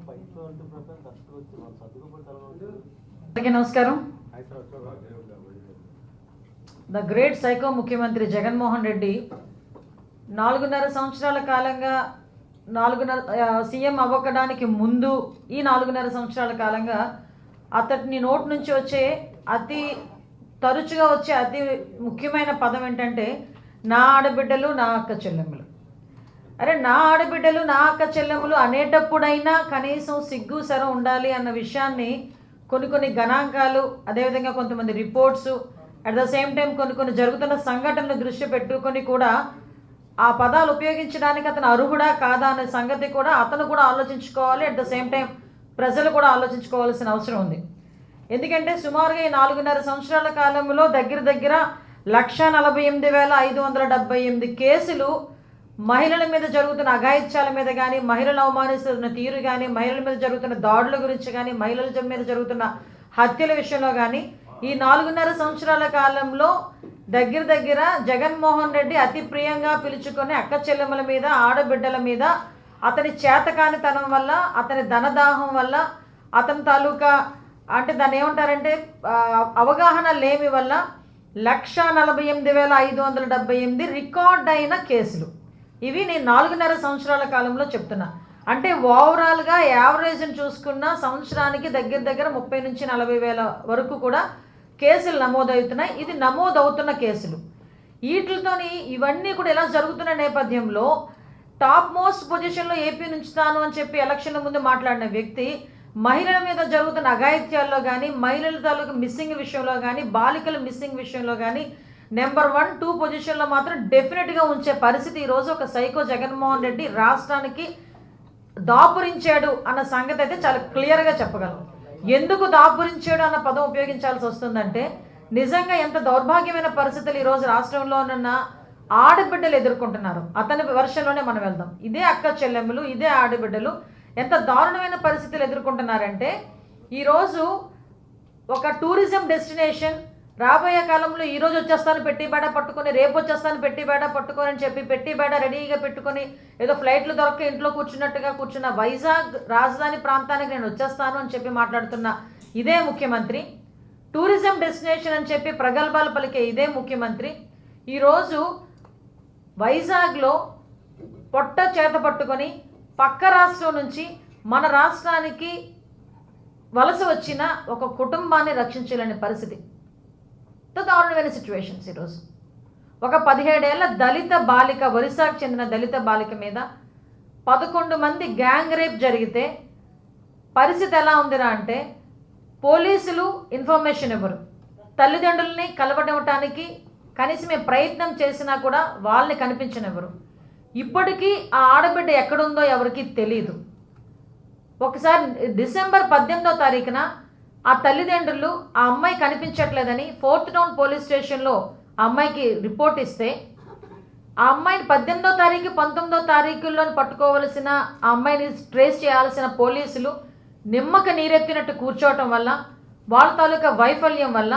అందరికీ నమస్కారం. The great psycho ముఖ్యమంత్రి జగన్మోహన్ రెడ్డి 4.5 సంవత్సరాల కాలంగా సీఎం అవ్వడానికి ముందు ఈ 4.5 సంవత్సరాల కాలంగా అతని నోటి నుంచి వచ్చే తరచుగా వచ్చే అతి ముఖ్యమైన పదం ఏంటంటే నా ఆడబిడ్డలు నా అక్క చెల్లెమ్మలు. అరే, నా ఆడబిడ్డలు నా అక్క చెల్లెమ్మలు అనేటప్పుడైనా కనీసం సిగ్గు సరం ఉండాలి అన్న విషయాన్ని కొన్ని గణాంకాలు, అదేవిధంగా కొంతమంది reports, at the same time కొన్ని జరుగుతున్న సంఘటనలు దృష్టి పెట్టుకొని కూడా ఆ పదాలు ఉపయోగించడానికి అతను అర్హుడా కాదా అనే సంగతి కూడా అతను కూడా ఆలోచించుకోవాలి. అట్ ద సేమ్ టైం ప్రజలు కూడా ఆలోచించుకోవాల్సిన అవసరం ఉంది. ఎందుకంటే సుమారుగా ఈ 4.5 సంవత్సరాల కాలంలో దగ్గర 1,48,578 కేసులు మహిళల మీద జరుగుతున్న అఘాయిత్యాల మీద కానీ, మహిళలు అవమానిస్తున్న తీరు కానీ, మహిళల మీద జరుగుతున్న దాడుల గురించి కానీ, మహిళల మీద జరుగుతున్న హత్యల విషయంలో కానీ ఈ 4.5 సంవత్సరాల కాలంలో దగ్గర జగన్మోహన్ రెడ్డి అతి ప్రియంగా పిలుచుకొని అక్క చెల్లెమ్మల మీద, ఆడబిడ్డల మీద అతని చేతకానితనం వల్ల, అతని ధనదాహం వల్ల, అతని తాలూకా అంటే దాన్ని ఏమంటారంటే అవగాహన లేమి వల్ల 1,48,578 రికార్డ్ అయిన కేసులు. ఇవి నేను 4.5 సంవత్సరాల కాలంలో చెప్తున్నా. అంటే ఓవరాల్గా యావరేజ్ని చూసుకున్న సంవత్సరానికి దగ్గర 30 నుంచి 40 వేల వరకు కూడా కేసులు నమోదవుతున్నాయి. ఇది నమోదవుతున్న కేసులు. వీటితోని ఇవన్నీ కూడా ఇలా జరుగుతున్న నేపథ్యంలో టాప్ మోస్ట్ పొజిషన్లో ఏపీ నుంచుతాను అని చెప్పి ఎలక్షన్ల ముందు మాట్లాడిన వ్యక్తి మహిళల మీద జరుగుతున్న అఘాయిత్యాల్లో కానీ, మహిళల తాలూకు మిస్సింగ్ విషయంలో కానీ, బాలికల మిస్సింగ్ విషయంలో కానీ నెంబర్ 1, 2 పొజిషన్లో మాత్రం డెఫినెట్గా ఉంచే పరిస్థితి ఈరోజు ఒక సైకో జగన్మోహన్ రెడ్డి రాష్ట్రానికి దాపురించాడు అన్న సంగతి అయితే చాలా క్లియర్గా చెప్పగలం. ఎందుకు దాపురించాడు అన్న పదం ఉపయోగించాల్సి వస్తుందంటే నిజంగా ఎంత దౌర్భాగ్యమైన పరిస్థితులు ఈరోజు రాష్ట్రంలో ఉన్న ఆడబిడ్డలు ఎదుర్కొంటున్నారు. అతని వర్షంలోనే మనం వెళ్దాం. ఇదే అక్క చెల్లెమ్మలు, ఇదే ఆడబిడ్డలు ఎంత దారుణమైన పరిస్థితులు ఎదుర్కొంటున్నారంటే ఈరోజు ఒక టూరిజం డెస్టినేషన్ రాబోయే కాలంలో ఈరోజు వచ్చేస్తాను పెట్టి బేడ పట్టుకొని, రేపు వచ్చేస్తాను పెట్టి బేడ పట్టుకొని అని చెప్పి పెట్టి బేడ రెడీగా పెట్టుకొని ఏదో ఫ్లైట్లు దొరక్క ఇంట్లో కూర్చున్నట్టుగా కూర్చున్న వైజాగ్ రాజధాని ప్రాంతానికి నేను వచ్చేస్తాను అని చెప్పి మాట్లాడుతున్న ఇదే ముఖ్యమంత్రి, టూరిజం డెస్టినేషన్ అని చెప్పి ప్రగల్భాలు పలికే ఇదే ముఖ్యమంత్రి ఈరోజు వైజాగ్లో పొట్ట చేత పట్టుకొని పక్క రాష్ట్రం నుంచి మన రాష్ట్రానికి వలస వచ్చిన ఒక కుటుంబాన్ని రక్షించలేని పరిస్థితి. దారుణమైన సిచ్యువేషన్స్. ఈరోజు ఒక 17 ఏళ్ల దళిత బాలిక, ఒరిస్సాకు చెందిన దళిత బాలిక మీద 11 మంది గ్యాంగ్ రేప్ జరిగితే పరిస్థితి ఎలా ఉందిరా అంటే పోలీసులు ఇన్ఫర్మేషన్ ఇవ్వరు, తల్లిదండ్రుల్ని కలవడానికి కనీసం ప్రయత్నం చేసినా కూడా వాళ్ళని కనిపించనివ్వరు. ఇప్పటికీ ఆ ఆడబిడ్డ ఎక్కడుందో ఎవరికి తెలియదు. ఒకసారి డిసెంబర్ 18వ తారీఖున ఆ తల్లిదండ్రులు ఆ అమ్మాయి కనిపించట్లేదని 4th టౌన్ పోలీస్ స్టేషన్లో ఆ అమ్మాయికి రిపోర్ట్ ఇస్తే ఆ అమ్మాయిని 18వ తారీఖు 19వ తారీఖుల్లో పట్టుకోవలసిన ఆ అమ్మాయిని ట్రేస్ చేయాల్సిన పోలీసులు నిమ్మక నీరెత్తినట్టు కూర్చోవటం వల్ల, వాళ్ళ తాలూకా వైఫల్యం వల్ల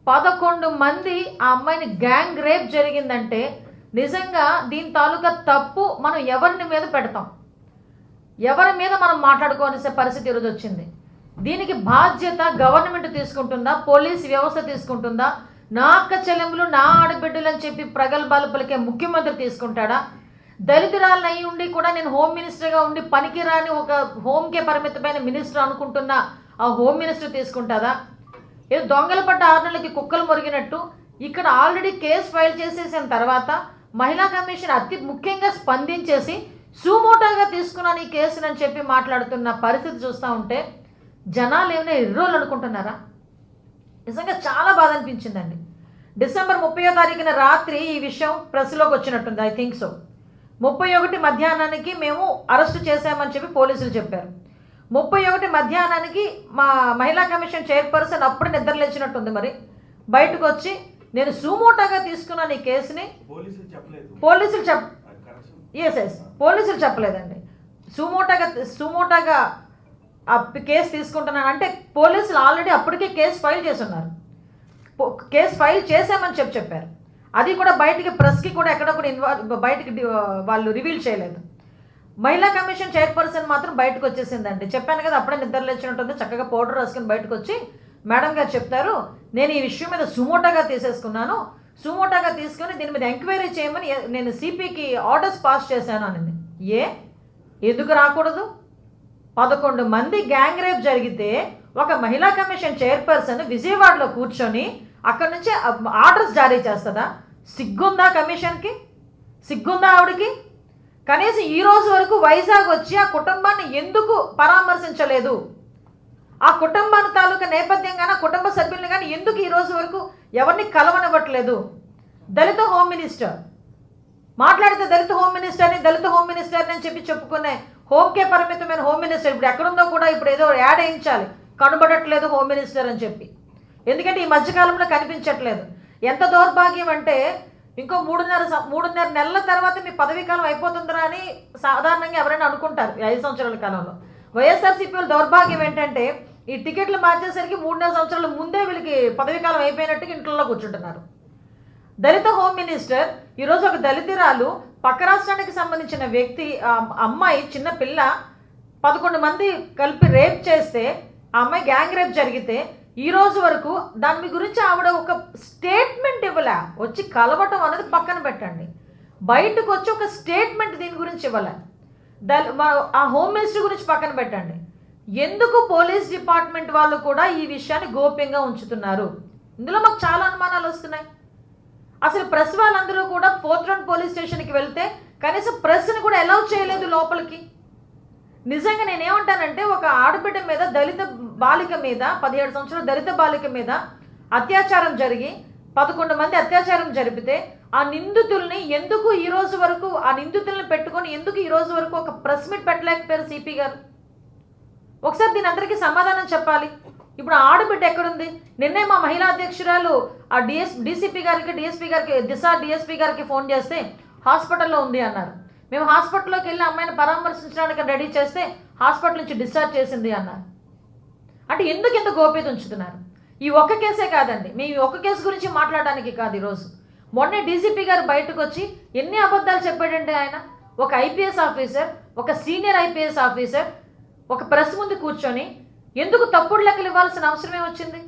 11 మంది ఆ అమ్మాయిని గ్యాంగ్ రేప్ జరిగిందంటే నిజంగా దీని తాలూకా తప్పు మనం ఎవరిని మీద పెడతాం, ఎవరి మీద మనం మాట్లాడుకోవాల్సిన పరిస్థితి ఈరోజు వచ్చింది. దీనికి బాధ్యత గవర్నమెంట్ తీసుకుంటుందా, పోలీస్ వ్యవస్థ తీసుకుంటుందా, నా అక్క చెల్లెములు నా ఆడబిడ్డలు అని చెప్పి ప్రగల్భాలు పలికే ముఖ్యమంత్రి తీసుకుంటాడా? దళితురాలను అయి ఉండి కూడా నేను హోమ్ మినిస్టర్గా ఉండి పనికిరాని ఒక హోమ్కే పరిమితమైన మినిస్టర్ అనుకుంటున్న ఆ హోమ్ మినిస్టర్ తీసుకుంటుందా? ఏదో దొంగల పడ్డ 6 నెలలకి కుక్కలు మొరిగినట్టు ఇక్కడ ఆల్రెడీ కేసు ఫైల్ చేసేసిన తర్వాత మహిళా కమిషన్ అతి ముఖ్యంగా స్పందించేసి సుమోటోగా తీసుకున్నాను ఈ కేసుని అని చెప్పి మాట్లాడుతున్న పరిస్థితి చూస్తూ ఉంటే జనాలు ఏమైనా ఇర్రోలు అనుకుంటున్నారా? నిజంగా చాలా బాధ అనిపించిందండి. డిసెంబర్ 30వ తారీఖున రాత్రి ఈ విషయం ప్రెస్లోకి వచ్చినట్టుంది. I think so. 31 మధ్యాహ్నానికి మేము అరెస్ట్ చేశామని చెప్పి పోలీసులు చెప్పారు. 31 మధ్యాహ్నానికి మా మహిళా కమిషన్ చైర్పర్సన్ అప్పుడు నిద్రలేచినట్టుంది. మరి బయటకు వచ్చి నేను సుమోటోగా తీసుకున్నాను ఈ కేసుని, పోలీసులు చెప్పలేదండి. సుమోటోగా ఆ కేసు తీసుకుంటున్నాను అంటే పోలీసులు ఆల్రెడీ అప్పటికే కేసు ఫైల్ చేస్తున్నారు. కేసు ఫైల్ చేసామని చెప్పారు. అది కూడా బయటికి ప్రెస్కి కూడా ఎక్కడ కూడా బయటికి వాళ్ళు రివీల్ చేయలేదు. మహిళా కమిషన్ చైర్పర్సన్ మాత్రం బయటకు వచ్చేసిందండి. చెప్పాను కదా, అప్పుడే నిద్ర లేచినట్టుంది, చక్కగా పౌడర్ రాసుకుని బయటకు వచ్చి మేడం గారు చెప్తారు, నేను ఈ విషయం మీద సుమోటాగా తీసేసుకున్నాను, సుమోటాగా తీసుకొని దీని మీద ఎంక్వైరీ చేయమని నేను సిపికి ఆర్డర్స్ పాస్ చేశాను అనింది. ఎందుకు రాకూడదు? 11 మంది గ్యాంగ్ రేప్ జరిగితే ఒక మహిళా కమిషన్ చైర్పర్సన్ విజయవాడలో కూర్చొని అక్కడి నుంచి ఆర్డర్స్ జారీ చేస్తుందా? సిగ్గుందా కమిషన్కి? సిగ్గుందా ఆవిడకి? కనీసం ఈ రోజు వరకు వైజాగ్ వచ్చి ఆ కుటుంబాన్ని ఎందుకు పరామర్శించలేదు? ఆ కుటుంబాన్ని తాలూకా నేపథ్యం కానీ కుటుంబ సభ్యుల్ని కానీ ఎందుకు ఈ రోజు వరకు ఎవరిని కలవనివ్వట్లేదు? దళిత హోమ్ మినిస్టర్ మాట్లాడితే దళిత హోమ్ మినిస్టర్ని అని చెప్పి చెప్పుకునే హోమ్కే పరిమితమైన హోమ్ మినిస్టర్ ఇప్పుడు ఎక్కడుందో కూడా ఇప్పుడు ఏదో యాడ్ వేయించాలి, కనబడట్లేదు హోమ్ మినిస్టర్ అని చెప్పి. ఎందుకంటే ఈ మధ్యకాలంలో కనిపించట్లేదు. ఎంత దౌర్భాగ్యం అంటే ఇంకో 3.5 నెలల తర్వాత మీ పదవీ కాలం అయిపోతుందిరా అని సాధారణంగా ఎవరైనా అనుకుంటారు 5 సంవత్సరాల కాలంలో. వైఎస్ఆర్సీపీ వాళ్ళ దౌర్భాగ్యం ఏంటంటే ఈ టికెట్లు మార్చేసరికి 3.5 సంవత్సరాల ముందే వీళ్ళకి పదవీ కాలం అయిపోయినట్టుగా ఇంట్లో కూర్చుంటున్నారు. దళిత హోమ్ మినిస్టర్ ఈరోజు ఒక దళితురాలు పక్క రాష్ట్రానికి సంబంధించిన వ్యక్తి అమ్మాయి చిన్న పిల్ల 11 మంది కలిపి రేప్ చేస్తే ఆ అమ్మాయి గ్యాంగ్ రేప్ జరిగితే ఈ రోజు వరకు దాని గురించి ఆవిడ ఒక స్టేట్మెంట్ ఇవ్వలే. వచ్చి కలవటం అనేది పక్కన పెట్టండి, బయటకు వచ్చి ఒక స్టేట్మెంట్ దీని గురించి ఇవ్వలే. ఆ హోమ్ మినిస్టర్ గురించి పక్కన పెట్టండి, ఎందుకు పోలీస్ డిపార్ట్మెంట్ వాళ్ళు కూడా ఈ విషయాన్ని గోప్యంగా ఉంచుతున్నారు? ఇందులో మాకు చాలా అనుమానాలు వస్తున్నాయి. అసలు ప్రెస్ వాళ్ళందరూ కూడా 4th రౌండ్ పోలీస్ స్టేషన్కి వెళ్తే కనీసం ప్రెస్ని కూడా అలౌ చేయలేదు లోపలికి. నిజంగా నేనేమంటానంటే ఒక ఆడబిడ్డ మీద, దళిత బాలిక మీద, 17 సంవత్సరాల దళిత బాలిక మీద అత్యాచారం జరిగి 11 మంది అత్యాచారం జరిపితే ఆ నిందితుల్ని ఎందుకు ఈ రోజు వరకు ఆ నిందితుల్ని పెట్టుకొని ఎందుకు ఈ రోజు వరకు ఒక ప్రెస్ మీట్ పెట్టలేకపోయారు సిపి గారు? ఒకసారి దీని అందరికీ సమాధానం చెప్పాలి. ఇప్పుడు ఆడబిడ్డ ఎక్కడుంది? నిన్నే మా మహిళా అధ్యక్షురాలు ఆ డిఎస్పీ గారికి దిశ డిఎస్పీ గారికి ఫోన్ చేస్తే హాస్పిటల్లో ఉంది అన్నారు. మేము హాస్పిటల్లోకి వెళ్ళి అమ్మాయిని పరామర్శించడానికి రెడీ చేస్తే హాస్పిటల్ నుంచి డిశ్చార్జ్ చేసింది అన్నారు. అంటే ఎందుకు ఎంత గోప్యత ఉంచుతున్నారు? ఈ ఒక్క కేసే కాదండి, మేము ఈ ఒక్క కేసు గురించి మాట్లాడడానికి కాదు ఈరోజు. మొన్నే డీసీపీ గారు బయటకు వచ్చి ఎన్ని అబద్ధాలు చెప్పాడంటే ఆయన. ఒక ఐపీఎస్ ఆఫీసర్, ఒక సీనియర్ ఐపీఎస్ ఆఫీసర్ ఒక ప్రెస్ ముందు కూర్చొని ఎందుకు తప్పుడు లెక్కలు ఇవ్వాల్సిన అవసరమే వచ్చింది?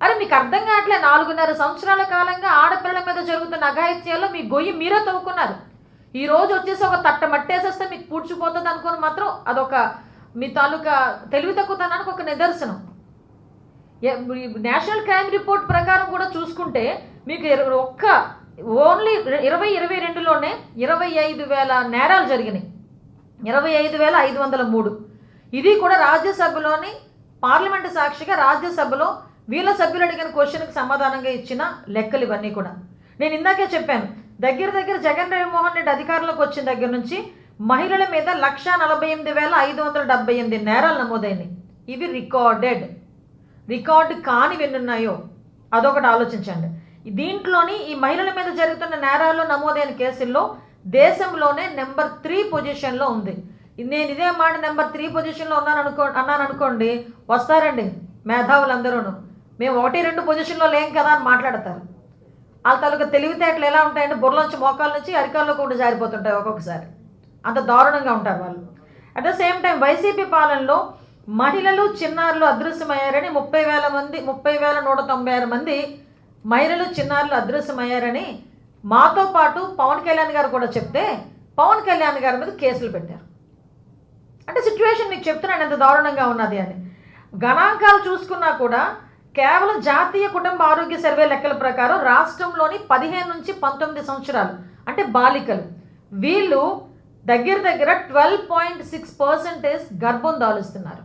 అరే మీకు అర్థం కావట్లే, 4.5 సంవత్సరాల కాలంగా ఆడపిల్లల మీద జరుగుతున్న అఘాయిత్యాల్లో మీ గొయ్యి మీరే తవ్వుకున్నారు. ఈ రోజు వచ్చేసి ఒక తట్ట మట్టేసేస్తే మీకు పూడ్చిపోతుంది అనుకుని మాత్రం అదొక మీ తాలూకా తెలివి తక్కువతనానికి ఒక నిదర్శనం. నేషనల్ క్రైమ్ రిపోర్ట్ ప్రకారం కూడా చూసుకుంటే మీకు ఓన్లీ 2022లోనే 25,000 నేరాలు జరిగినాయి, 25,503. ఇది కూడా రాజ్యసభలోని పార్లమెంటు సాక్షిగా రాజ్యసభలో వీళ్ళ సభ్యులు అడిగిన క్వశ్చన్కి సమాధానంగా ఇచ్చిన లెక్కలు ఇవన్నీ కూడా. నేను ఇందాకే చెప్పాను, దగ్గర జగన్మోహన్ రెడ్డి అధికారంలోకి వచ్చిన దగ్గర నుంచి మహిళల మీద 148,578 నేరాలు నమోదైనాయి. ఇవి రికార్డు కాని ఎన్నున్నాయో అదొకటి ఆలోచించండి. దీంట్లోని ఈ మహిళల మీద జరుగుతున్న నేరాల్లో నమోదైన కేసుల్లో దేశంలోనే నెంబర్ 3 పొజిషన్లో ఉంది. నేను ఇదే మాట నెంబర్ 3 పొజిషన్లో అన్నాను అనుకోండి, వస్తారండి మేధావులందరూను, మేము 1-2 పొజిషన్లో లేం కదా అని మాట్లాడతారు. వాళ్ళ తాలూకా తెలివితేటలు ఎలా ఉంటాయంటే బుర్రలోంచి మోకాల నుంచి అరికాల్లో కూడా జారిపోతుంటాయి ఒక్కొక్కసారి. అంత దారుణంగా ఉంటారు వాళ్ళు. At the same time YCP పాలనలో మహిళలు చిన్నారులు అదృశ్యమయ్యారని 30,196 మంది మహిళలు చిన్నారులు అదృశ్యమయ్యారని మాతో పాటు పవన్ కళ్యాణ్ గారు కూడా చెప్తే పవన్ కళ్యాణ్ గారి మీద కేసులు పెట్టారు. అంటే సిచ్యువేషన్ మీకు చెప్తున్నాను ఎంత దారుణంగా ఉన్నది అని. గణాంకాలు చూసుకున్నా కూడా కేవలం జాతీయ కుటుంబ ఆరోగ్య సర్వే లెక్కల ప్రకారం రాష్ట్రంలోని 15 నుంచి 19 సంవత్సరాలు అంటే బాలికలు వీళ్ళు దగ్గర 12.6% గర్భం దాలుస్తున్నారు.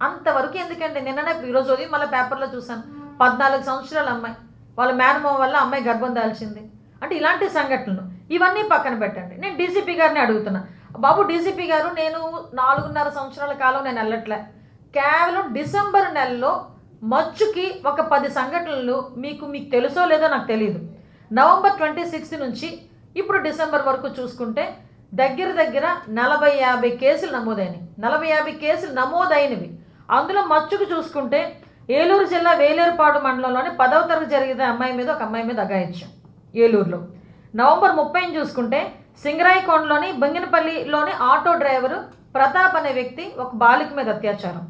అంతవరకు ఎందుకంటే నిన్ననే ఈరోజు ఉదయం మళ్ళీ పేపర్లో చూసాను, 14 సంవత్సరాల అమ్మాయి వాళ్ళ మేనమామ వల్ల అమ్మాయి గర్భం దాల్చింది. అంటే ఇలాంటి సంఘటనలు ఇవన్నీ పక్కన పెట్టండి. నేను డీసీపీ గారిని అడుగుతున్నా, బాబు డీసీపీ గారు, నేను 4.5 సంవత్సరాల కాలం నేను వెళ్ళట్లే, కేవలం డిసెంబర్ నెలలో మచ్చుకి ఒక 10 సంఘటనలు మీకు తెలుసో లేదో నాకు తెలియదు. నవంబర్ 26 నుంచి ఇప్పుడు డిసెంబర్ వరకు చూసుకుంటే దగ్గర 40-50 కేసులు నమోదైనవి. 40-50 కేసులు నమోదైనవి. అందులో మచ్చుకు చూసుకుంటే ఏలూరు జిల్లా వేలేరుపాడు మండలంలోని 10వ తరగతి జరిగిన అమ్మాయి మీద ఒక అమ్మాయి మీద అఘాయిత్యం ఏలూరులో. నవంబర్ 30 చూసుకుంటే సింగరాయికొండలోని బంగినపల్లిలోని ఆటో డ్రైవరు ప్రతాప్ అనే వ్యక్తి ఒక బాలిక మీద అత్యాచారం.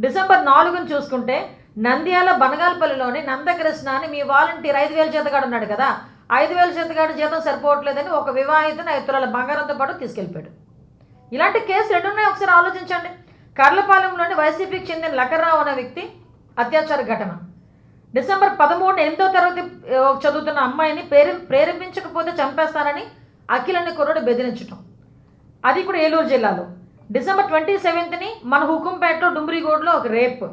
డిసెంబర్ 4ని చూసుకుంటే నంద్యాల బనగాలపల్లిలోని నందకృష్ణ అని మీ వాలంటీర్ 5,000 జీతగాడు ఉన్నాడు కదా, 5,000 జీతగాడు జీతం సరిపోవట్లేదని ఒక వివాహితను 5 తులాల బంగారంతో పాటు తీసుకెళ్ళిపోయాడు. ఇలాంటి కేసులు ఎన్నున్నాయి ఒకసారి ఆలోచించండి. కర్లపాలెంలోని వైసీపీకి చెందిన లకర్రావు అనే వ్యక్తి అత్యాచార ఘటన. డిసెంబర్ 13 8వ తరగతి చదువుతున్న అమ్మాయిని ప్రేరేపించకపోతే చంపేస్తానని అఖిల్ అనే కుర్రాడు బెదిరించడం, అది కూడా ఏలూరు జిల్లాలో. డిసెంబర్ 27ని మన హుకుంపేటలో డుమ్రిగూడలో ఒక రేప్.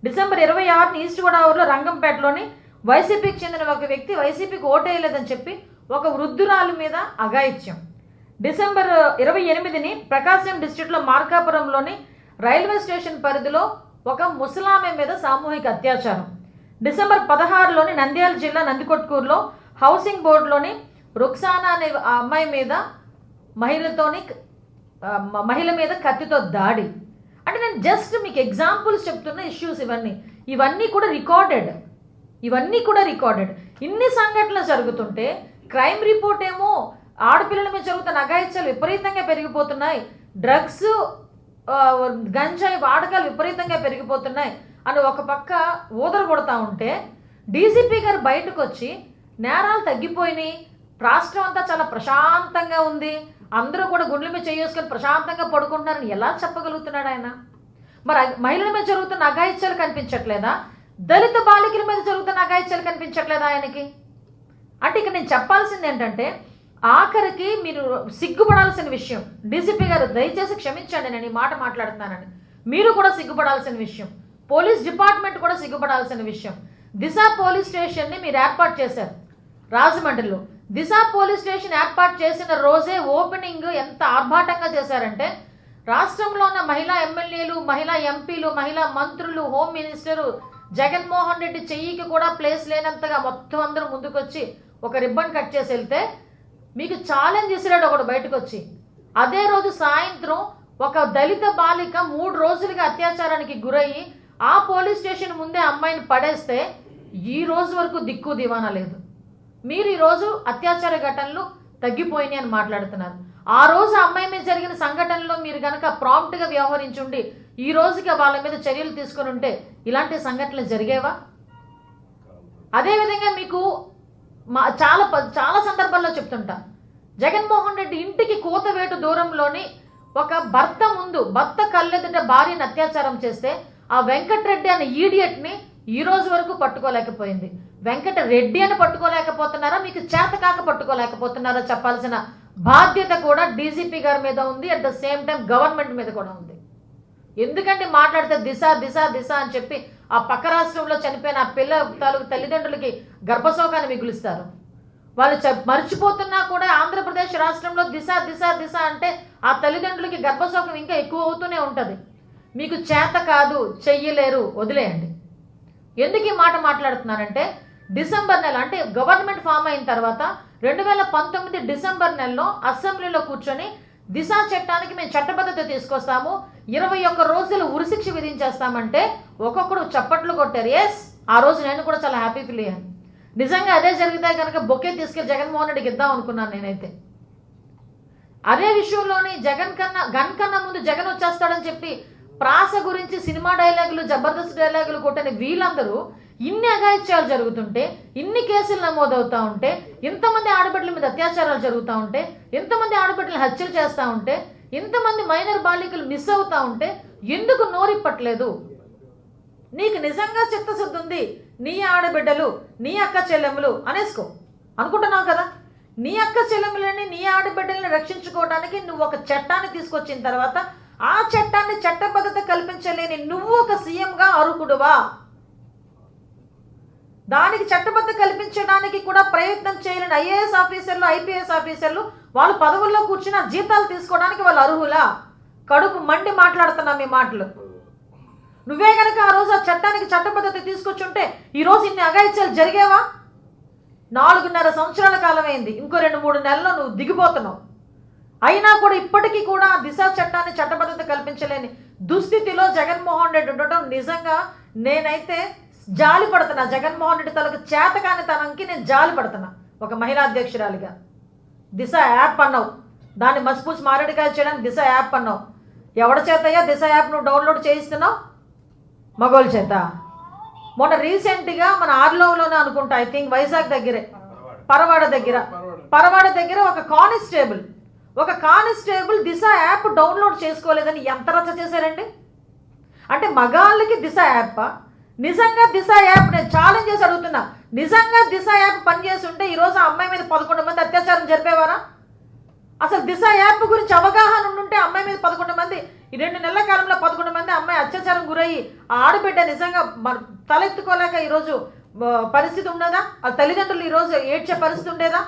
డిసెంబర్ 26ని ఈస్ట్ గోదావరిలో రంగంపేటలోని వైసీపీకి చెందిన ఒక వ్యక్తి వైసీపీకి ఓటేయలేదని చెప్పి ఒక వృద్ధురాలు మీద అఘాయిత్యం. డిసెంబర్ 28ని ప్రకాశం డిస్ట్రిక్ట్లో మార్కాపురంలోని రైల్వే స్టేషన్ పరిధిలో ఒక ముసలామె మీద సామూహిక అత్యాచారం. డిసెంబర్ 16లోని నంద్యాల జిల్లా నందికొట్కూరులో హౌసింగ్ బోర్డులోని రుక్సానా అనే అమ్మాయి మీద మహిళ మీద కత్తితో దాడి. అంటే నేను జస్ట్ మీకు ఎగ్జాంపుల్స్ చెప్తున్న ఇష్యూస్ ఇవన్నీ కూడా రికార్డెడ్. ఇన్ని సంఘటనలు జరుగుతుంటే క్రైమ్ రిపోర్ట్ ఏమో ఆడపిల్లల మీద జరుగుతున్న అఘాయిత్యాలు విపరీతంగా పెరిగిపోతున్నాయి, డ్రగ్స్ గంజాయి వాడకాలు విపరీతంగా పెరిగిపోతున్నాయి అని ఒక పక్క ఊదర కొడతా ఉంటే డీజీపీ గారు బయటకు వచ్చి నేరాలు తగ్గిపోయినాయి, రాష్ట్రం అంతా చాలా ప్రశాంతంగా ఉంది, అందరూ కూడా గుండెల మీద చేసుకొని ప్రశాంతంగా పడుకుంటున్నారని ఎలా చెప్పగలుగుతున్నాడు ఆయన? మరి మహిళల మీద జరుగుతున్న అఘాయిత్యాలు కనిపించట్లేదా? దళిత బాలికల మీద జరుగుతున్న అఘాయిత్యాలు కనిపించట్లేదా ఆయనకి? అంటే ఇక నేను చెప్పాల్సింది ఏంటంటే, ఆఖరికి మీరు సిగ్గుపడాల్సిన విషయం, డీసీపీ గారు దయచేసి క్షమించండి నేను ఈ మాట మాట్లాడుతున్నానని, మీరు కూడా సిగ్గుపడాల్సిన విషయం, పోలీస్ డిపార్ట్మెంట్ కూడా సిగ్గుపడాల్సిన విషయం. దిశ పోలీస్ స్టేషన్ని మీరు ఏర్పాటు చేశారు రాజమండ్రిలో. దిశ పోలీస్ స్టేషన్ ఏర్పాటు చేసిన రోజే ఓపెనింగ్ ఎంత ఆర్భాటంగా చేశారంటే, రాష్ట్రంలో ఉన్న మహిళా ఎమ్మెల్యేలు, మహిళా ఎంపీలు, మహిళా మంత్రులు, హోమ్ మినిస్టరు జగన్మోహన్ రెడ్డి చెయ్యికి కూడా ప్లేస్ లేనంతగా మొత్తం అందరూ ముందుకొచ్చి ఒక రిబ్బన్ కట్ చేసి వెళ్తే మీకు ఛాలెంజ్ చేసాడు ఒకడు బయటకు వచ్చి. అదే రోజు సాయంత్రం ఒక దళిత బాలిక 3 రోజులుగా అత్యాచారానికి గురయ్యి ఆ పోలీస్ స్టేషన్ ముందే అమ్మాయిని పడేస్తే ఈ రోజు వరకు దిక్కు దివానా లేదు. మీరు ఈరోజు అత్యాచార ఘటనలు తగ్గిపోయినాయి అని మాట్లాడుతున్నారు. ఆ రోజు అమ్మాయి మీద జరిగిన సంఘటనలో మీరు కనుక ప్రాంప్ట్గా వ్యవహరించుండి ఈ రోజుకి వాళ్ళ మీద చర్యలు తీసుకొని ఉంటే ఇలాంటి సంఘటనలు జరిగేవా? అదేవిధంగా మీకు చాలా సందర్భాల్లో చెప్తుంటా, జగన్మోహన్ రెడ్డి ఇంటికి కూతవేటు దూరంలోని ఒక భర్త కళ్ళెదుట భార్యను అత్యాచారం చేస్తే ఆ వెంకటరెడ్డి అనే ఈడియట్ని ఈ రోజు వరకు పట్టుకోలేకపోయింది. వెంకటరెడ్డి అని పట్టుకోలేకపోతున్నారా, మీకు చేత కాక పట్టుకోలేకపోతున్నారా చెప్పాల్సిన బాధ్యత కూడా డీజీపీ గారి మీద ఉంది, at the same time government మీద కూడా ఉంది. ఎందుకంటే మాట్లాడితే దిశ అని చెప్పి ఆ పక్క రాష్ట్రంలో చనిపోయిన ఆ పిల్ల తాలూకు తల్లిదండ్రులకి గర్భశోకాన్ని మిగులుస్తారు. వాళ్ళు మర్చిపోతున్నా కూడా ఆంధ్రప్రదేశ్ రాష్ట్రంలో దిశ అంటే ఆ తల్లిదండ్రులకి గర్భశోకం ఇంకా ఎక్కువ అవుతూనే ఉంటుంది. మీకు చేత కాదు, చెయ్యలేరు, వదిలేయండి. ఎందుకు ఈ మాట మాట్లాడుతున్నానంటే, డిసెంబర్ నెల అంటే గవర్నమెంట్ ఫామ్ అయిన తర్వాత 2019 డిసెంబర్ నెలలో అసెంబ్లీలో కూర్చొని దిశ చట్టానికి మేము చట్టబద్ధత తీసుకొస్తాము, 21 రోజులు ఉరిశిక్ష విధించేస్తామంటే ఒక్కొక్కడు చప్పట్లు కొట్టారు. ఎస్, ఆ రోజు నేను కూడా చాలా హ్యాపీ ఫీల్ అయ్యాను. నిజంగా అదే జరిగితే కనుక బొకే తీసుకెళ్ళి జగన్మోహన్ రెడ్డికి ఇద్దాం అనుకున్నాను నేనైతే. అదే విషయంలోని గన్ కన్నా ముందు జగన్ వచ్చేస్తాడని చెప్పి ప్రాస గురించి సినిమా డైలాగులు, జబర్దస్త్ డైలాగులు కొట్టని వీళ్ళందరూ ఇన్ని అఘాయిత్యాలు జరుగుతుంటే, ఇన్ని కేసులు నమోదవుతూ ఉంటే, ఇంతమంది ఆడబిడ్డల మీద అత్యాచారాలు జరుగుతూ ఉంటే, ఇంతమంది ఆడబిడ్డలు హత్యలు చేస్తూ ఉంటే, ఇంతమంది మైనర్ బాలికలు మిస్ అవుతూ ఉంటే ఎందుకు నోరిప్పట్లేదు? నీకు నిజంగా చిత్తశుద్ధి ఉంది, నీ ఆడబిడ్డలు, నీ అక్క చెల్లెములు అనేసుకో అనుకుంటున్నావు కదా. నీ అక్క చెల్లెములని, నీ ఆడబిడ్డల్ని రక్షించుకోవడానికి నువ్వు ఒక చట్టాన్ని తీసుకొచ్చిన తర్వాత ఆ చట్టాన్ని చట్టబద్ధత కల్పించలేని నువ్వు ఒక సీఎంగా అర్హుడువా? దానికి చట్టబద్ధత కల్పించడానికి కూడా ప్రయత్నం చేయలేని ఐఏఎస్ ఆఫీసర్లు, ఐపీఎస్ ఆఫీసర్లు వాళ్ళు పదవుల్లో కూర్చున్న జీతాలు తీసుకోవడానికి వాళ్ళు అర్హులా? కడుపు మండి మాట్లాడుతున్నా మీ మాటలు. నువ్వే కనుక ఆ రోజు ఆ చట్టానికి చట్టబద్ధత తీసుకొచ్చుంటే ఈరోజు ఇన్ని అఘాయిత్యాలు జరిగేవా? 4.5 సంవత్సరాల కాలం అయింది, ఇంకో 2-3 నెలల్లో నువ్వు దిగిపోతున్నావు. అయినా కూడా ఇప్పటికీ కూడా దిశ చట్టాన్ని చట్టబద్ధత కల్పించలేని దుస్థితిలో జగన్మోహన్ రెడ్డి ఉండటం నిజంగా నేనైతే జాలి పడుతున్నా. జగన్మోహన్ రెడ్డి తలకు చేతకాని తనంకి నేను జాలి పడుతున్నా. ఒక మహిళా అధ్యక్షురాలిగా దిశ యాప్ అన్నావు, దాన్ని మసిపూసి మారేడుకాయ చేయడానికి దిశ యాప్ అన్నావు. ఎవరి చేతయ్యా దిశ యాప్ నువ్వు డౌన్లోడ్ చేయిస్తున్నావు? మగోళ్ళ చేత. మొన్న రీసెంట్గా మన ఆర్లోలోనే అనుకుంటా, ఐ థింక్ వైజాగ్ దగ్గరే, పరవాడ దగ్గర ఒక కానిస్టేబుల్ దిశ యాప్ డౌన్లోడ్ చేసుకోలేదని ఎంత రచ్చ చేశారండి. అంటే మగాళ్ళకి దిశ యాప్, నిజంగా దిశ యాప్, నేను ఛాలెంజ్ చేసి అడుగుతున్నా, నిజంగా దిశ యాప్ పనిచేసి ఉంటే ఈరోజు ఆ అమ్మాయి మీద 11 మంది అత్యాచారం జరిపేవారా? అసలు దిశ యాప్ గురించి అవగాహన ఉండుంటే అమ్మాయి మీద 11 మంది, ఈ 2 నెలల కాలంలో 11 మంది అమ్మాయి అత్యాచారం గురయ్యి ఆ ఆడబిడ్డ నిజంగా తలెత్తుకోలేక ఈరోజు పరిస్థితి ఉండదా? ఆ తల్లిదండ్రులు ఈరోజు ఏడ్చే పరిస్థితి ఉండేదా?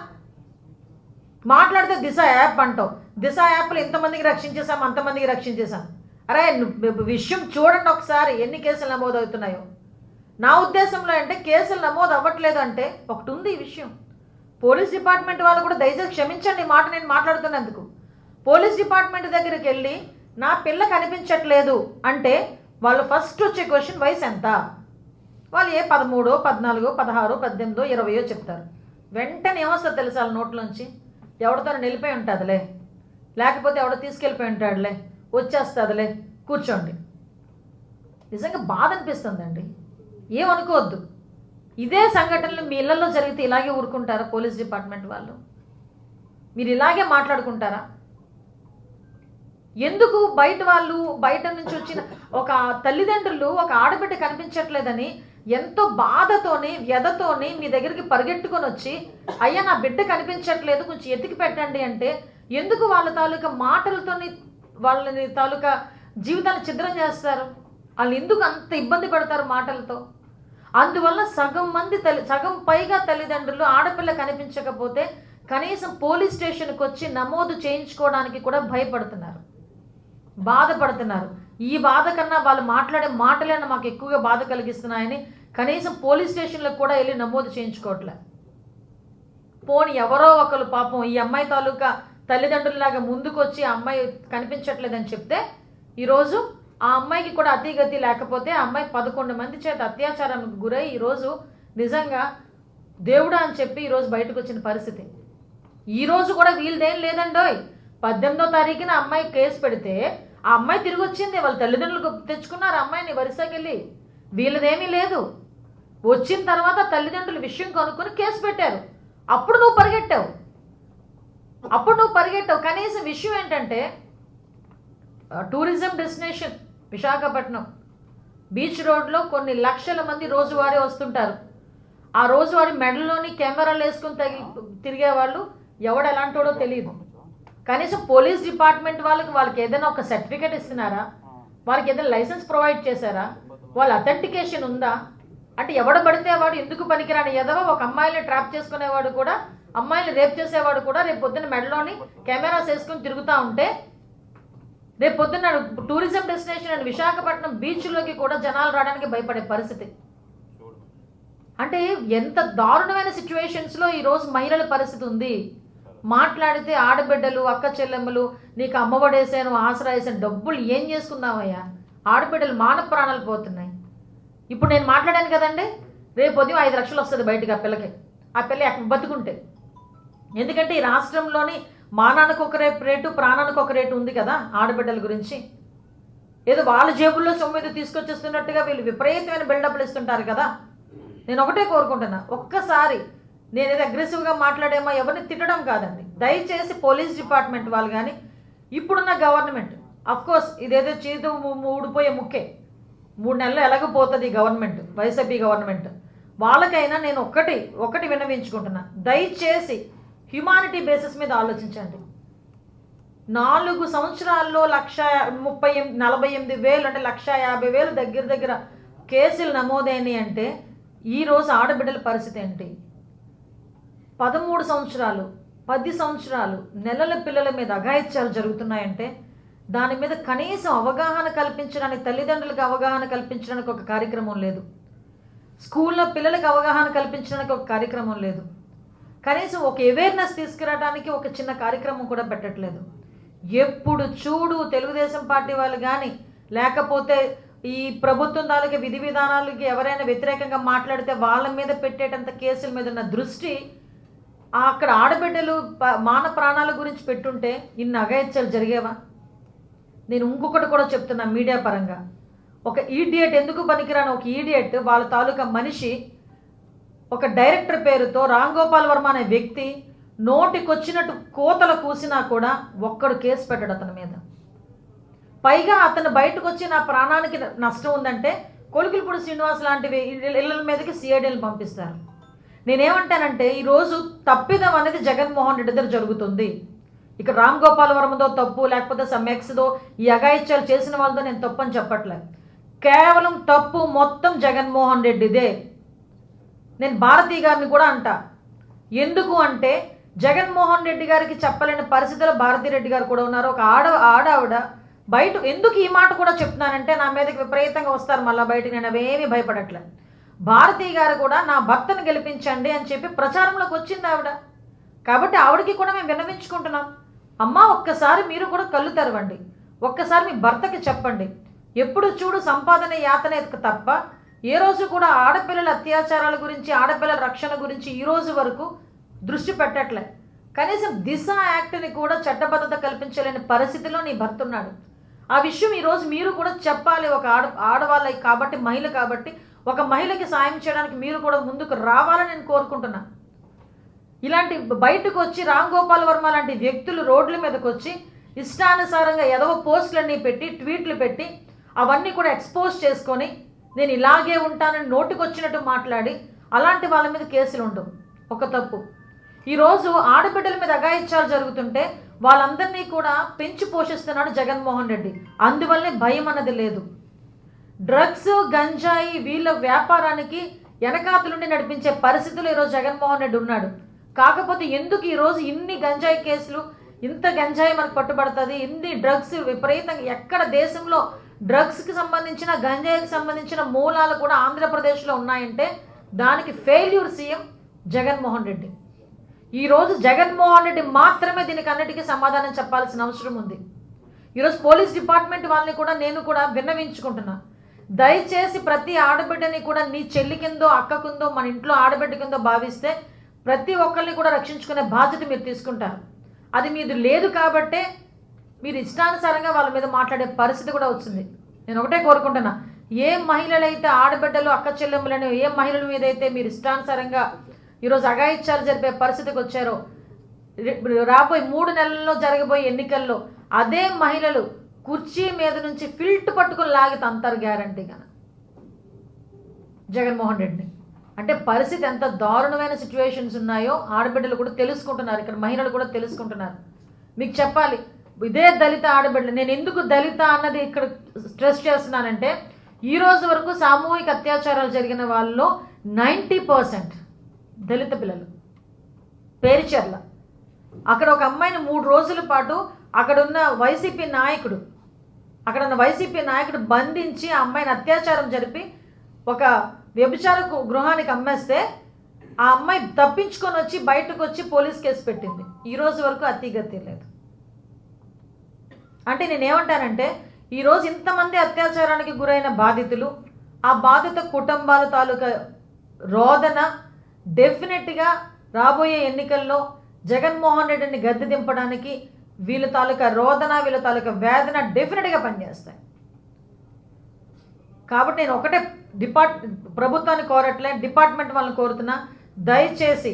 మాట్లాడితే దిశ యాప్ అంటావు. దిశ యాప్లు ఇంతమందికి రక్షించేసాం, అంతమందికి రక్షించేసాం. అరే విషయం చూడండి ఒకసారి, ఎన్ని కేసులు నమోదు అవుతున్నాయో. నా ఉద్దేశంలో అంటే కేసులు నమోదు అవ్వట్లేదు అంటే ఒకటి ఉంది ఈ విషయం. పోలీస్ డిపార్ట్మెంట్ వాళ్ళు కూడా దయచేసి క్షమించండి ఈ మాట నేను మాట్లాడుతున్నందుకు. పోలీస్ డిపార్ట్మెంట్ దగ్గరికి వెళ్ళి నా పిల్ల కనిపించట్లేదు అంటే వాళ్ళు ఫస్ట్ వచ్చే క్వశ్చన్ వయసు ఎంత? వాళ్ళు 13, 14, 16, 18, 20 చెప్తారు. వెంటనే ఏమొస్తుంది తెలుసా వాళ్ళ నోట్లోంచి? ఎవరితో నిలిపోయి ఉంటుందిలే, లేకపోతే ఎవడో తీసుకెళ్ళిపోయి ఉంటాడులే, వచ్చేస్తుందిలే, కూర్చోండి. నిజంగా బాధ అనిపిస్తుందండి. ఏమనుకోవద్దు. ఇదే సంఘటనలు మీ ఇళ్లలో జరిగితే ఇలాగే ఊరుకుంటారా పోలీస్ డిపార్ట్మెంట్ వాళ్ళు? మీరు ఇలాగే మాట్లాడుకుంటారా? ఎందుకు బయట నుంచి వచ్చిన ఒక తల్లిదండ్రులు ఒక ఆడబిడ్డ కనిపించట్లేదని ఎంతో బాధతోని వ్యధతోని మీ దగ్గరికి పరిగెట్టుకొని వచ్చి, అయ్యా నా బిడ్డ కనిపించట్లేదు కొంచెం ఎతికి పెట్టండి అంటే ఎందుకు వాళ్ళ తాలూకా మాటలతోని వాళ్ళని తాలూకా జీవితాన్ని ఛిద్రం చేస్తారు? వాళ్ళు ఎందుకు అంత ఇబ్బంది పడతారు మాటలతో? అందువల్ల సగం పైగా తల్లిదండ్రులు ఆడపిల్ల కనిపించకపోతే కనీసం పోలీస్ స్టేషన్కి వచ్చి నమోదు చేయించుకోవడానికి కూడా భయపడుతున్నారు, బాధపడుతున్నారు. ఈ బాధ కన్నా వాళ్ళు మాట్లాడే మాటలైనా మాకు ఎక్కువగా బాధ కలిగిస్తున్నాయని కనీసం పోలీస్ స్టేషన్లకు కూడా వెళ్ళి నమోదు చేయించుకోవట్లే. పోనీ ఎవరో ఒకరు పాపం ఈ అమ్మాయి తాలూకా తల్లిదండ్రులలాగా ముందుకు వచ్చి ఆ అమ్మాయి కనిపించట్లేదని చెప్తే ఈరోజు ఆ అమ్మాయికి కూడా అతిగతి లేకపోతే ఆ అమ్మాయి 11 మంది చేత అత్యాచారానికి గురై ఈరోజు నిజంగా దేవుడా అని చెప్పి ఈరోజు బయటకు వచ్చిన పరిస్థితి. ఈరోజు కూడా వీళ్ళదేం లేదండోయ్. 18వ తారీఖున అమ్మాయి కేసు పెడితే ఆ అమ్మాయి తిరిగి వచ్చింది, వాళ్ళ తల్లిదండ్రులు తెచ్చుకున్నారు అమ్మాయిని వరుసకెళ్ళి. వీళ్ళదేమీ లేదు. వచ్చిన తర్వాత తల్లిదండ్రులు విషయం కనుక్కొని కేసు పెట్టారు. అప్పుడు నువ్వు పరిగెట్టావు. కనీసం విషయం ఏంటంటే టూరిజం డెస్టినేషన్ విశాఖపట్నం బీచ్ రోడ్లో కొన్ని లక్షల మంది రోజువారీ వస్తుంటారు. ఆ రోజువారీ మెడలోని కెమెరాలు వేసుకుని తిరిగేవాళ్ళు ఎవడు ఎలాంటోడో తెలియదు. కనీసం పోలీస్ డిపార్ట్మెంట్ వాళ్ళకి ఏదైనా ఒక సర్టిఫికేట్ ఇస్తున్నారా? వాళ్ళకి ఏదైనా లైసెన్స్ ప్రొవైడ్ చేశారా? వాళ్ళ అథెంటికేషన్ ఉందా? అంటే ఎవడ పడితే వాడు ఎందుకు పనికిరాని ఎదవో ఒక అమ్మాయిని ట్రాప్ చేసుకునేవాడు కూడా, అమ్మాయిని రేప్ చేసేవాడు కూడా రేపు పొద్దున్న మెడలోని కెమెరాస్ వేసుకుని తిరుగుతూ ఉంటే రేపు పొద్దున్న టూరిజం డెస్టినేషన్ అండ్ విశాఖపట్నం బీచ్లోకి కూడా జనాలు రావడానికి భయపడే పరిస్థితి. అంటే ఎంత దారుణమైన సిచ్యువేషన్స్లో ఈరోజు మహిళల పరిస్థితి ఉంది. మాట్లాడితే ఆడబిడ్డలు, అక్క చెల్లెమ్మలు, నీకు అమ్మఒడేసాను, ఆసరా వేసాను, డబ్బులు ఏం చేసుకున్నావయ్యా? ఆడబిడ్డలు మాన ప్రాణాలు పోతున్నాయి. ఇప్పుడు నేను మాట్లాడాను కదండి, రేపు ఉదయం 5 లక్షలు వస్తుంది బయటికి ఆ పిల్లకి. ఆ పిల్ల ఎక్కడ బతుకుంటే. ఎందుకంటే ఈ రాష్ట్రంలోని మానానికి ఒక రేటు, ప్రాణానికి ఒక రేటు ఉంది కదా ఆడబిడ్డల గురించి. ఏదో వాళ్ళ జేబుల్లో సొమ్మిది తీసుకొచ్చేస్తున్నట్టుగా వీళ్ళు విపరీతమైన బిల్డప్లు ఇస్తుంటారు కదా. నేను ఒకటే కోరుకుంటున్నా, ఒక్కసారి నేనేదో అగ్రెసివ్గా మాట్లాడేమో ఎవరిని తిట్టడం కాదండి. దయచేసి పోలీస్ డిపార్ట్మెంట్ వాళ్ళు కానీ ఇప్పుడున్న గవర్నమెంట్, అఫ్కోర్స్ ఇదేదో చేదు ఊడిపోయే ముక్కే, 3 నెలలు ఎలాగపోతుంది ఈ గవర్నమెంట్, వైసీపీ గవర్నమెంట్. వాళ్ళకైనా నేను ఒకటి విన్నవించుకుంటున్నా, దయచేసి హ్యుమానిటీ బేసిస్ మీద ఆలోచించండి. 4 సంవత్సరాల్లో 1,48,000 అంటే 1,50,000 దగ్గర కేసులు నమోదైనాయి అంటే ఈరోజు ఆడబిడ్డల పరిస్థితి ఏంటి? 13 సంవత్సరాలు 10 సంవత్సరాలు నెలల పిల్లల మీద అఘాయిత్యాలు జరుగుతున్నాయంటే దాని మీద కనీసం అవగాహన కల్పించడానికి, తల్లిదండ్రులకు అవగాహన కల్పించడానికి ఒక కార్యక్రమం లేదు. స్కూల్లో పిల్లలకు అవగాహన కల్పించడానికి ఒక కార్యక్రమం లేదు. కనీసం ఒక అవేర్నెస్ తీసుకురావడానికి ఒక చిన్న కార్యక్రమం కూడా పెట్టట్లేదు. ఎప్పుడు చూడు తెలుగుదేశం పార్టీ వాళ్ళు కానీ లేకపోతే ఈ ప్రభుత్వం తాలూకా విధి విధానాలకి ఎవరైనా వ్యతిరేకంగా మాట్లాడితే వాళ్ళ మీద పెట్టేటంత కేసుల మీద ఉన్న దృష్టి అక్కడ ఆడబిడ్డలు మాన ప్రాణాల గురించి పెట్టుంటే ఇన్ని అఘాయిత్యాలు జరిగేవా? నేను ఇంకొకటి కూడా చెప్తున్నా మీడియా పరంగా, ఒక ఈడియట్, ఎందుకు పనికిరాని ఒక ఈడియట్ వాళ్ళ తాలూకా మనిషి ఒక డైరెక్టర్ పేరుతో రామ్ గోపాల్ వర్మ అనే వ్యక్తి నోటికొచ్చినట్టు కోతలు కూసినా కూడా ఒక్కడు కేసు పెట్టాడు అతని మీద. పైగా అతను బయటకు వచ్చి నా ప్రాణానికి నష్టం ఉందంటే కొలుకులపూడి శ్రీనివాస్ లాంటివి ఇళ్ళ మీదకి సిఐడీలు పంపిస్తారు. నేనేమంటానంటే ఈరోజు తప్పిదం అనేది జగన్మోహన్ రెడ్డి దగ్గర జరుగుతుంది. ఇక రామ్ గోపాల్ వర్మదో తప్పు, లేకపోతే సమ్మెక్స్దో ఈ అఘాయిత్యాలు చేసిన వాళ్ళతో నేను తప్పని చెప్పట్లేదు. కేవలం తప్పు మొత్తం జగన్మోహన్ రెడ్డిదే. నేను భారతీ గారిని కూడా అంటా. ఎందుకు అంటే జగన్మోహన్ రెడ్డి గారికి చెప్పలేని పరిస్థితుల్లో భారతీ రెడ్డి గారు కూడా ఉన్నారు. ఒక ఆడావిడ బయట ఎందుకు ఈ మాట కూడా చెప్తున్నానంటే నా మీదకి విపరీతంగా వస్తారు మళ్ళీ బయటకు. నేను అవేమీ భయపడట్లేదు. భారతీ గారు కూడా నా భర్తను గెలిపించండి అని చెప్పి ప్రచారంలోకి వచ్చింది ఆవిడ. కాబట్టి ఆవిడకి కూడా మేము విన్నవించుకుంటున్నాం. అమ్మ, ఒక్కసారి మీరు కూడా కళ్ళు తెరవండి, ఒక్కసారి మీ భర్తకి చెప్పండి. ఎప్పుడు చూడు సంపాదన యాతన తప్ప ఏ రోజు కూడా ఆడపిల్లల అత్యాచారాల గురించి, ఆడపిల్లల రక్షణ గురించి ఈ రోజు వరకు దృష్టి పెట్టట్లే. కనీసం దిశ యాక్ట్ని కూడా చట్టబద్ధత కల్పించలేని పరిస్థితిలో నీ భర్త ఉన్నాడు. ఆ విషయం ఈరోజు మీరు కూడా చెప్పాలి. ఒక ఆడవాళ్ళకి కాబట్టి, మహిళ కాబట్టి ఒక మహిళకి సాయం చేయడానికి మీరు కూడా ముందుకు రావాలని నేను కోరుకుంటున్నా. ఇలాంటి బయటకు వచ్చి రామ్ గోపాల్ వర్మ లాంటి వ్యక్తులు రోడ్ల మీదకి వచ్చి ఇష్టానుసారంగా ఏదో పోస్టులన్నీ పెట్టి, ట్వీట్లు పెట్టి అవన్నీ కూడా ఎక్స్పోజ్ చేసుకొని నేను ఇలాగే ఉంటానని నోటికొచ్చినట్టు మాట్లాడి అలాంటి వాళ్ళ మీద కేసులు ఉండవు. ఒక తప్పు. ఈరోజు ఆడబిడ్డల మీద అఘాయిత్యాలు జరుగుతుంటే వాళ్ళందరినీ కూడా పెంచి పోషిస్తున్నాడు జగన్మోహన్ రెడ్డి. అందువల్లే భయం అన్నది లేదు. డ్రగ్స్, గంజాయి వీళ్ళ వ్యాపారానికి వెనకాతలుండి నడిపించే పరిస్థితులు ఈరోజు జగన్మోహన్ రెడ్డి ఉన్నాడు. కాకపోతే ఎందుకు ఈరోజు ఇన్ని గంజాయి కేసులు, ఇంత గంజాయి మనకు పట్టుబడుతుంది, ఇన్ని డ్రగ్స్ విపరీతంగా ఎక్కడ దేశంలో డ్రగ్స్కి సంబంధించిన, గంజాయికి సంబంధించిన మూలాలు కూడా ఆంధ్రప్రదేశ్లో ఉన్నాయంటే దానికి ఫెయిల్యూర్ సీఎం జగన్మోహన్ రెడ్డి. ఈరోజు జగన్మోహన్ రెడ్డి మాత్రమే దీనికి అన్నిటికీ సమాధానం చెప్పాల్సిన అవసరం ఉంది. ఈరోజు పోలీస్ డిపార్ట్మెంట్ వాళ్ళని కూడా నేను కూడా విన్నవించుకుంటున్నా. దయచేసి ప్రతి ఆడబిడ్డని కూడా నీ చెల్లి కిందో, అక్క కిందో, మన ఇంట్లో ఆడబిడ్డ కిందో భావిస్తే ప్రతి ఒక్కరిని కూడా రక్షించుకునే బాధ్యత మీరు తీసుకుంటారు. అది మీది లేదు కాబట్టే మీరు ఇష్టానుసారంగా వాళ్ళ మీద మాట్లాడే పరిస్థితి కూడా వచ్చింది. నేను ఒకటే కోరుకుంటున్నా, ఏ మహిళలైతే ఆడబిడ్డలు, అక్క చెల్లెమ్మలను, ఏ మహిళల మీద అయితే మీరు ఇష్టానుసారంగా ఈరోజు అఘాయిత్యాలు జరిపే పరిస్థితికి వచ్చారో, రాబోయే 3 నెలల్లో జరగబోయే ఎన్నికల్లో అదే మహిళలు కుర్చీ మీద నుంచి ఫిల్ట్ పట్టుకుని లాగి తంతారు గ్యారంటీగా జగన్మోహన్ రెడ్డి. అంటే పరిస్థితి ఎంత దారుణమైన సిచ్యువేషన్స్ ఉన్నాయో ఆడబిడ్డలు కూడా తెలుసుకుంటున్నారు, ఇక్కడ మహిళలు కూడా తెలుసుకుంటున్నారు. మీకు చెప్పాలి, ఇదే దళిత ఆడబిడ్డలు. నేను ఎందుకు దళిత అన్నది ఇక్కడ స్ట్రెస్ చేస్తున్నానంటే ఈ రోజు వరకు సామూహిక అత్యాచారాలు జరిగిన వాళ్ళలో 90% దళిత పిల్లలు. పేరుచెర్ల అక్కడ ఒక అమ్మాయిని 3 రోజుల పాటు అక్కడున్న వైసీపీ నాయకుడు బంధించి ఆ అమ్మాయిని అత్యాచారం జరిపి ఒక వ్యభిచార గృహానికి అమ్మేస్తే ఆ అమ్మాయి తప్పించుకొని వచ్చి బయటకు వచ్చి పోలీస్ కేసు పెట్టింది. ఈ రోజు వరకు అతిగతి లేదు. అంటే నేనేమంటానంటే ఈరోజు ఇంతమంది అత్యాచారానికి గురైన బాధితులు, ఆ బాధిత కుటుంబాల తాలూకా రోదన డెఫినెట్గా రాబోయే ఎన్నికల్లో జగన్మోహన్ రెడ్డిని గద్దె దింపడానికి వీళ్ళ తాలూకా రోదన, వీళ్ళ తాలూకా వేదన డెఫినెట్గా పనిచేస్తాయి. కాబట్టి నేను ఒకటే ప్రభుత్వాన్ని కోరట్లే, డిపార్ట్మెంట్ వాళ్ళని కోరుతున్నా, దయచేసి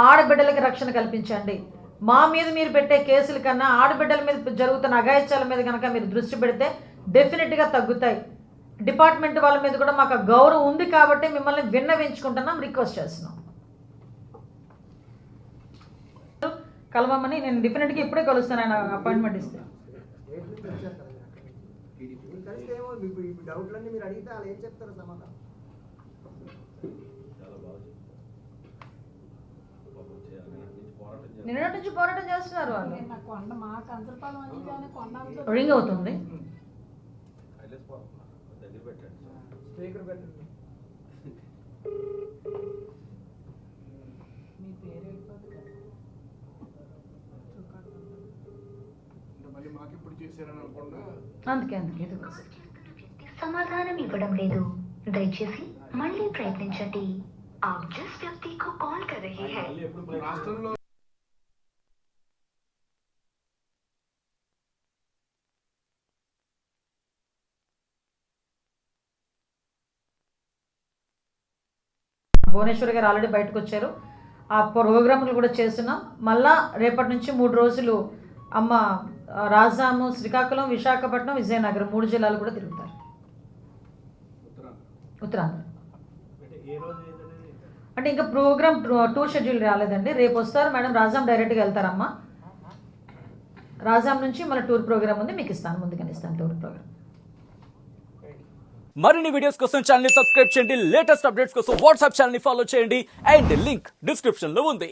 ఆడబిడ్డలకి రక్షణ కల్పించండి. మా మీద మీరు పెట్టే కేసుల కన్నా ఆడబిడ్డల మీద జరుగుతున్న అఘాయిత్యాల మీద కనుక మీరు దృష్టి పెడితే డెఫినెట్గా తగ్గుతాయి. డిపార్ట్మెంట్ వాళ్ళ మీద కూడా మాకు గౌరవం ఉంది కాబట్టి మిమ్మల్ని విన్నవించుకుంటున్నాం, రిక్వెస్ట్ చేస్తున్నాం. కలవమని నేను డెఫినెట్గా ఇప్పుడే కలుస్తాను, ఆయన అపాయింట్మెంట్ ఇస్తే. నిన్నటి నుంచి పోరాటం చేస్తున్నారు వాళ్ళు. రింగ్ అవుతుంది. అందుకే సమాధానం ఇవ్వడం లేదు, దయచేసి మళ్ళీ ప్రయత్నించండి. आप जिस व्यक्ति को कॉल कर रहे हैं భువనేశ్వర్ గారు ఆల్రెడీ బయటకు వచ్చారు. ఆ ప్రోగ్రాములు కూడా చేస్తున్నాం. మళ్ళా రేపటి నుంచి 3 రోజులు అమ్మ రాజాము, శ్రీకాకుళం, విశాఖపట్నం, విజయనగరం 3 జిల్లాలు కూడా తిరుగుతారు. ఉత్తరాంధ్ర అంటే ఇంకా ప్రోగ్రామ్ టూర్ షెడ్యూల్ రాలేదండి. రేపు వస్తారు మేడం. రాజాం డైరెక్ట్గా వెళ్తారమ్మా. రాజాం నుంచి మళ్ళీ టూర్ ప్రోగ్రామ్ ఉంది, మీకు ఇస్తాను, ముందుగానే ఇస్తాను టూర్ ప్రోగ్రామ్. మరిన్ని వీడియోస్ కోసం ఛానల్ ని సబ్స్క్రైబ్ చేయండి. లేటెస్ట్ అప్డేట్స్ కోసం వాట్సాప్ ఛానల్ ని ఫాలో చేయండి. అండ్ లింక్ డిస్క్రిప్షన్ లో ఉంది.